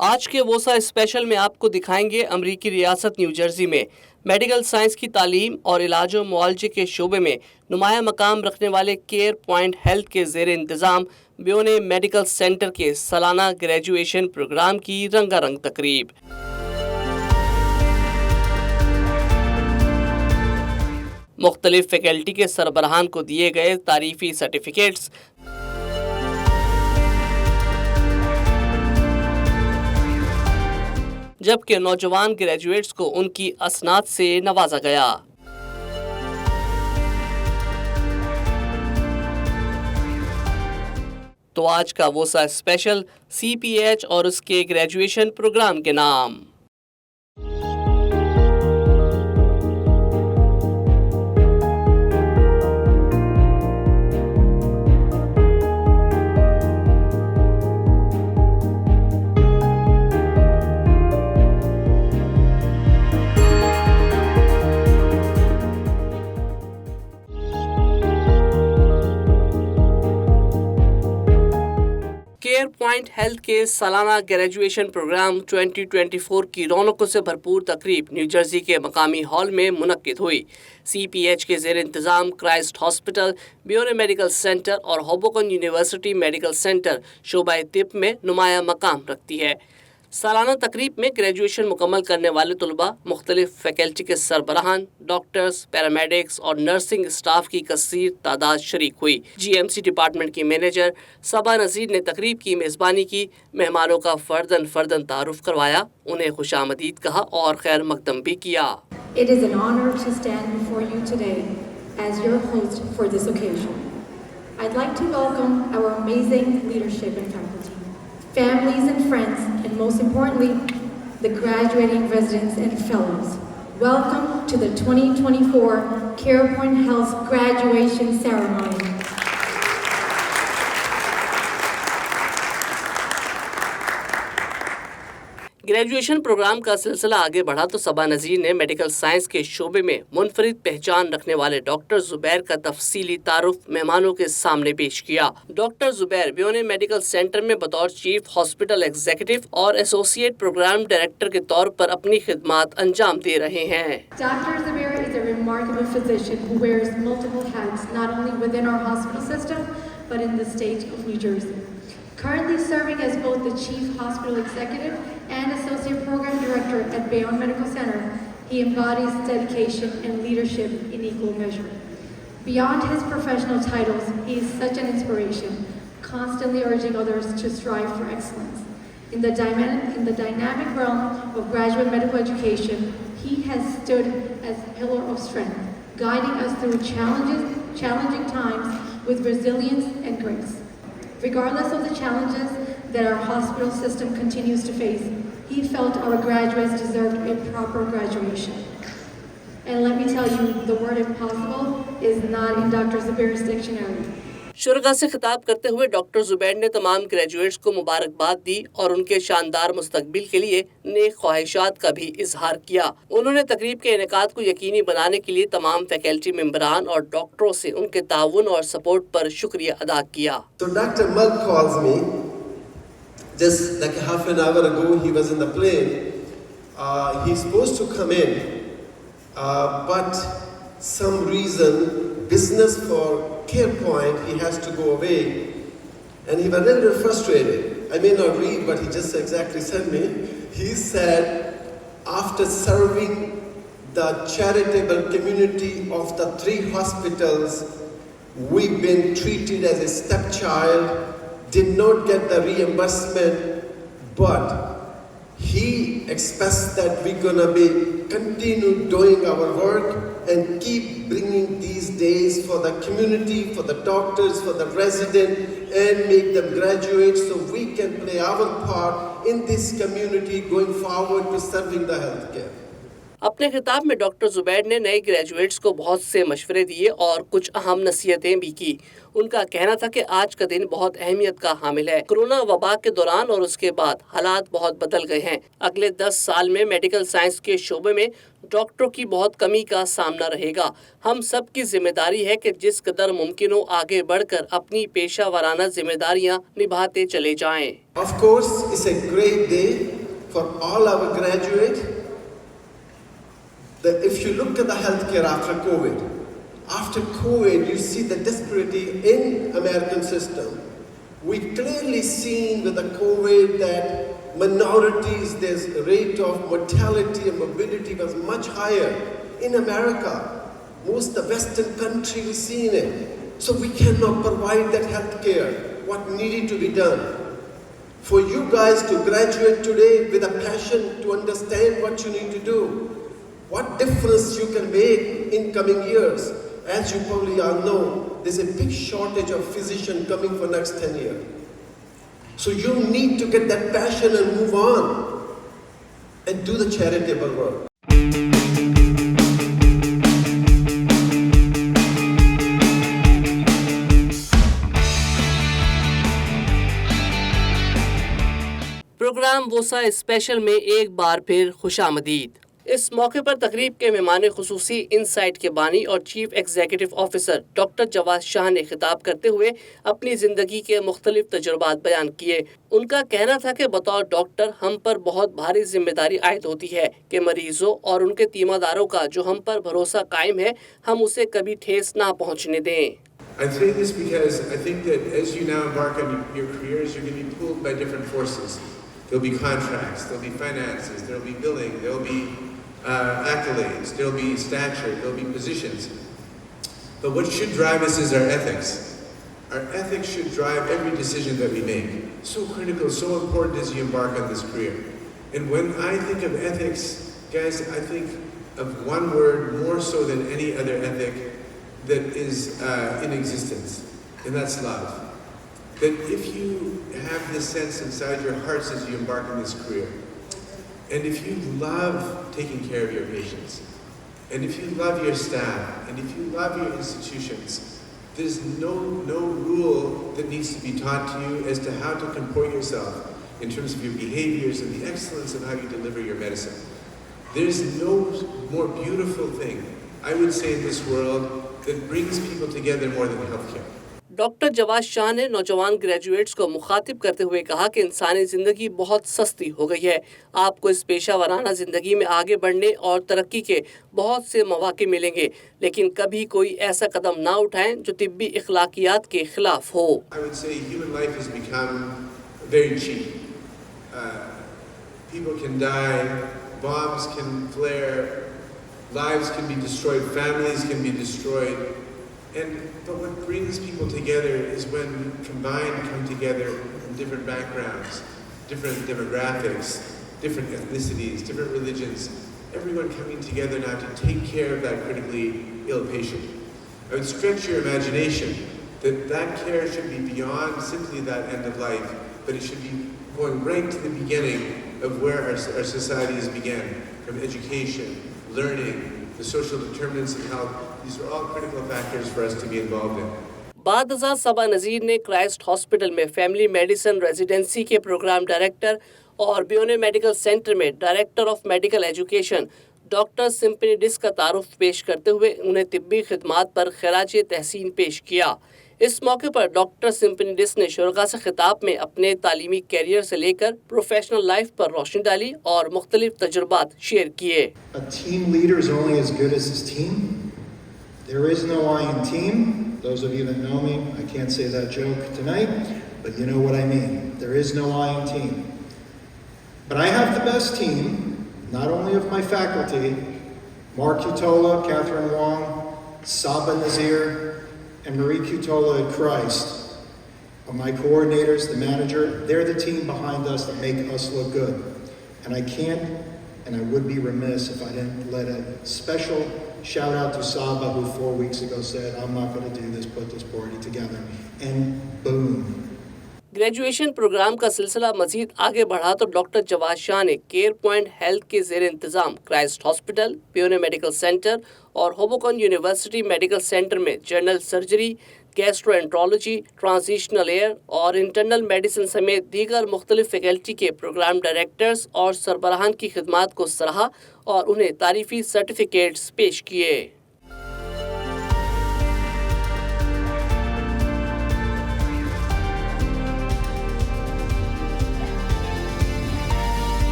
आज के वोसा स्पेशल में आपको दिखाएंगे अमेरिकी रियासत न्यू जर्सी में मेडिकल साइंस की तालीम और इलाज और मुआलजे के शोबे में नुमाया मकाम रखने वाले केयर पॉइंट हेल्थ के ज़ेर इंतज़ाम ब्योने मेडिकल सेंटर के सालाना ग्रेजुएशन प्रोग्राम की रंगारंग तकरीब। मुख्तलिफ फैकल्टी के सरबराहान को दिए गए तारीफी सर्टिफिकेट्स, जबकि नौजवान ग्रेजुएट्स को उनकी असनाद से नवाजा गया। तो आज का वोसा स्पेशल CPH और उसके ग्रेजुएशन प्रोग्राम के नाम। केयर पॉइंट हेल्थ के सालाना ग्रेजुएशन प्रोग्राम 2024 की रौनकों से भरपूर तकरीब न्यू जर्सी के मकामी हॉल में मुनक्किद हुई। CPH के ज़ेर इंतज़ाम क्राइस्ट हॉस्पिटल, ब्योने मेडिकल सेंटर और होबोकन यूनिवर्सिटी मेडिकल सेंटर शोबा तिब में नुमाया मकाम रखती है। सालाना तकरीब में ग्रेजुएशन मुकम्मल करने वाले तलबा, मुख्तलिफ फैकल्टी के सरबराहान, डॉक्टर्स, पैरामेडिक्स और नर्सिंग स्टाफ की कसीर तादाद शरीक हुई। GMC डिपार्टमेंट की मैनेजर सबा नज़ीर ने तकरीब की मेज़बानी की, मेहमानों का फ़र्दन तारुफ करवाया, उन्हें खुशामदीद कहा और खैर मकदम भी किया। It is an honor to stand before you today as your host for this occasion. I'd like to welcome our amazing leadership and faculty, families and friends, and most importantly, the graduating residents and fellows. Welcome to the 2024 CarePoint Health graduation ceremony. Graduation programme का सिलसिला आगे बढ़ा तो सबा नज़ीर ने medical science के शोबे में मुनफरिद पहचान रखने वाले डॉक्टर जुबैर का तफसीली तारुफ मेहमानों के सामने पेश किया। डॉक्टर जुबैर ब्योने मेडिकल सेंटर में बतौर चीफ हॉस्पिटल एग्जीक्यूटिव और एसोसिएट प्रोग्राम डायरेक्टर के तौर पर अपनी खिदमात अंजाम दे रहे हैं। Dr. Zubair is a remarkable physician who wears multiple hats not only within our hospital system but in the state of New Jersey. Currently serving as both the Chief Hospital Executive and Associate Program Director at Bayonne Medical Center, he embodies dedication and leadership in equal measure. Beyond his professional titles, he is such an inspiration, constantly urging others to strive for excellence. In the dynamic realm of graduate medical education, he has stood as a pillar of strength, guiding us through challenging times with resilience and grace. Regardless of the challenges that our hospital system continues to face, he felt our graduates deserved a proper graduation. And let me tell you, the word impossible is not in Dr. Zubair's dictionary. शुरगा से खिताब करते हुए doctor Zubair ने तमाम graduates को मुबारकबाद दी और उनके शानदार मुस्तकबिल के लिए नेक ख्वाहिशात का भी इजहार किया। उन्होंने तकरीब के इनेकाद को यकीनी बनाने के लिए तमाम फैकल्टी मेंबरान और डॉक्टरों से उनके ताउन और सपोर्ट पर शुक्रिया अदा किया। So Dr. Mulk calls me just like half an hour ago. He was in the plane. He's supposed to come in, but some reason, business for CarePoint, he has to go away, and he was a little frustrated. I may not read, but he just exactly said me. He said, after serving the charitable community of the 3 hospitals, we've been treated as a stepchild, did not get the reimbursement, but he expects that we're gonna be continue doing our work and keep bringing these days for the community, for the doctors, for the resident, and make them graduate so we can play our part in this community going forward to serving the healthcare. अपने खिताब में doctor Zubair ने नए graduates को बहुत से मशवरे दिए और कुछ अहम नसीहतें भी की। उनका कहना था कि आज का दिन बहुत अहमियत का हामिल है। कोरोना वबा के दौरान और उसके बाद हालात बहुत बदल गए हैं। अगले 10 साल में मेडिकल साइंस के शोबे में डॉक्टरों की बहुत कमी का सामना रहेगा। हम सब की जिम्मेदारी है कि जिस कदर मुमकिन हो आगे बढ़कर अपनी पेशा वाराना जिम्मेदारियां निभाते चले जाएं। Of course, it's a great day for all our graduates. If you look at the healthcare after COVID, you see the disparity in American system. We clearly seen with the COVID that minorities, there's a rate of mortality and morbidity was much higher in America. Most of the Western countries we've seen it. So we cannot provide that healthcare, what needed to be done. For you guys to graduate today with a passion to understand what you need to do, what difference you can make in coming years. As you probably all know, there's a big shortage of physicians coming for next 10 years. So you need to get that passion and move on and do the charitable work. Programme वोसा special में एक बार फिर खुशामदीद। इस मौके पर तकरीब के मेहमान खुसूसी इनसाइट के बानी और chief executive officer doctor Jawad Shah ने खिताब करते हुए अपनी जिंदगी के मुख्तलिफ तजुर्बात बयान किए। उनका कहना था कि बतौर डॉक्टर हम पर बहुत भारी जिम्मेदारी आयद होती है कि मरीजों और उनके तीमारदारों का जो हम पर भरोसा कायम है हम उसे कभी ठेस ना पहुंचने दें। I say this because I think that as you now embark on your careers, you're going to be pulled by different forces. There'll be contracts, there'll be finances, there'll be billing, there'll be accolades, there'll be stature, there'll be positions. But what should drive us is our ethics. Our ethics should drive every decision that we make. So critical, so important as you embark on this career. And when I think of ethics, guys, I think of one word more so than any other ethic that is in existence, and that's love. That if you have this sense inside your hearts as you embark on this career, and if you love taking care of your patients, and if you love your staff, and if you love your institutions, there's no rule that needs to be taught to you as to how to comport yourself in terms of your behaviors and the excellence of how you deliver your medicine. There's no more beautiful thing, I would say, in this world that brings people together more than healthcare. Doctor Jawad Shah ने नौजवान graduates को मुखातिब करते हुए कहा कि इंसानी जिंदगी बहुत सस्ती हो गई है। आपको इस पेशा वाराना जिंदगी में आगे बढ़ने और तरक्की के बहुत से मौके मिलेंगे, लेकिन कभी कोई ऐसा कदम ना उठाएं जो तिब्बी इखलाकियात के खिलाफ हो। I would say human life has become very cheap. People can die, bombs can flare, lives can be destroyed, families can be destroyed. But what brings people together is when combined come together from different backgrounds, different demographics, different ethnicities, different religions, everyone coming together now to take care of that critically ill patient. I would stretch your imagination that care should be beyond simply that end of life, but it should be going right to the beginning of where our societies began, from education, learning, the social determinants of health. These are all critical factors for us to be involved in. बाद सबा नज़ीर ने Christ hospital में family medicine residency के programme director और Bayonne medical center में director of medical education doctor Simpnidis का तारुफ पेश करते हुए उन्हें तिब्बी खिदमात पर खराज तहसीन पेश किया। इस मौके पर डॉक्टर सिम्पनिडिस ने शुरगा से खिताब में अपने तालीमी कैरियर से लेकर प्रोफेशनल लाइफ पर रोशनी डाली और मुख्तलिफ तजुर्बात शेयर किए। A team leader is only as good as his team. There is no I in team. Those of you that know me, I can't say that joke tonight, but you know what I mean. There is no I in team. But I have the best team, not only of my faculty, Mark Utola, Catherine Wong, Saba Nazir, and Marie Cutola at Christ are my coordinators, the manager. They're the team behind us that make us look good. And I can't, and I would be remiss if I didn't let a special shout out to Saba, who 4 weeks ago said, I'm not going to do this, put this party together. And boom. Graduation programme का सिलसिला मजीद आगे बढ़ा तो doctor Jawad Shah ने care point health के जेर इंतजाम Christ hospital, प्योने medical centre और होबोकन यूनिवर्सिटी मेडिकल सेंटर में general surgery, gastroenterology, transitional air और इंटरनल मेडिसिन समेत दीगर मुख्तलिफ फैकल्टी के प्रोग्राम डायरेक्टर्स और सरबराहान की खिदमात को सराहा और उन्हें तारीफी सर्टिफिकेट्स पेश किए।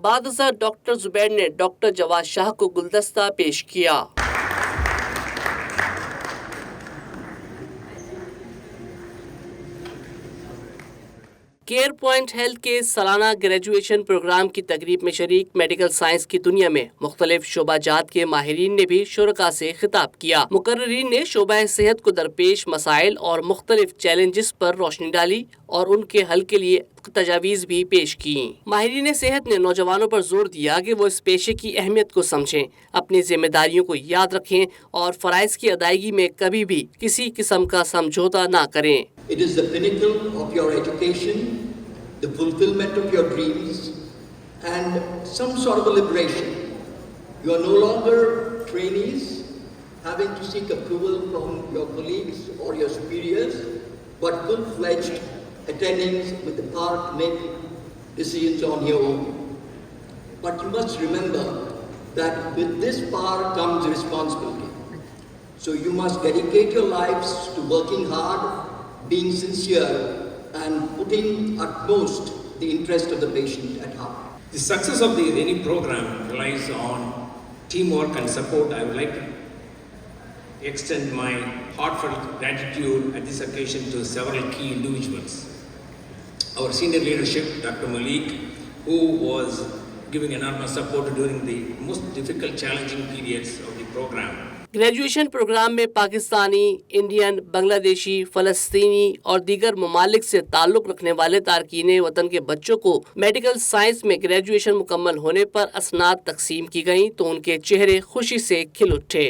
बाद डॉक्टर जुबैर ने डॉक्टर जवाद शाह को गुलदस्ता पेश किया। केयर पॉइंट हेल्थ के सालाना ग्रेजुएशन प्रोग्राम की तकरीब में शरीक मेडिकल साइंस की दुनिया में मुख्तलिफ शोबाजात के माहिरीन ने भी शुरका से खिताब किया। मुकर्रीरीन ने शोबा सेहत को दरपेश मसाइल और मुख्तलिफ चैलेंजेस पर रोशनी डाली और उनके हल के लिए तजावीज़ भी पेश की। माहिरीन सेहत ने नौजवानों पर जोर दिया कि वो इस पेशे की अहमियत को समझें, अपनी जिम्मेदारियों को याद रखें और फ़राइज़ की अदायगी में कभी भी किसी किस्म का समझौता ना करें। It is the pinnacle of your education, the fulfillment of your dreams, and some sort of a liberation. You are no longer trainees having to seek approval from your colleagues or your superiors, but full-fledged attendings with the power to make decisions on your own. But you must remember that with this power comes responsibility. So you must dedicate your lives to working hard, being sincere, and putting utmost the interest of the patient at heart. The success of any program relies on teamwork and support. I would like to extend my heartfelt gratitude at this occasion to several key individuals. Our senior leadership, Dr. Malik, who was giving enormous support during the most difficult, challenging periods of the program. Graduation programme में Pakistani, Indian, Bangladeshi, फ़लस्तीनी और दीगर ममालिक से ताल्लुक़ रखने वाले तारकीने वतन के बच्चों को मेडिकल साइंस में ग्रेजुएशन मुकम्मल होने पर असनाद तकसीम की गईं तो उनके चेहरे खुशी से खिल उठे।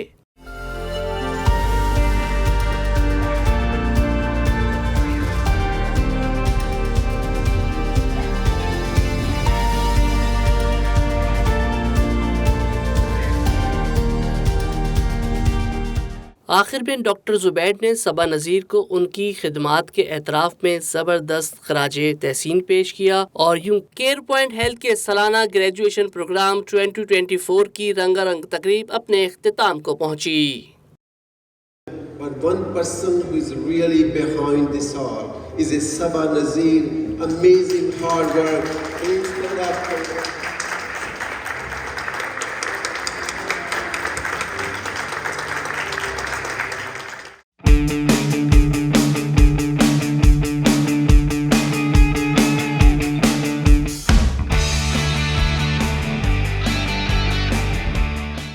आखिर में डॉक्टर जुबैर ने सबा नज़ीर को उनकी खिदमात के एतराफ़ में ज़बरदस्त खराजे तहसीन पेश किया और यूं केयर पॉइंट हेल्थ के सालाना ग्रेजुएशन प्रोग्राम 2024 की रंगारंग तकरीब अपने इख्तिताम को पहुंची। But one person who is really behind this all is a Saba Nazir, amazing hard work, instead of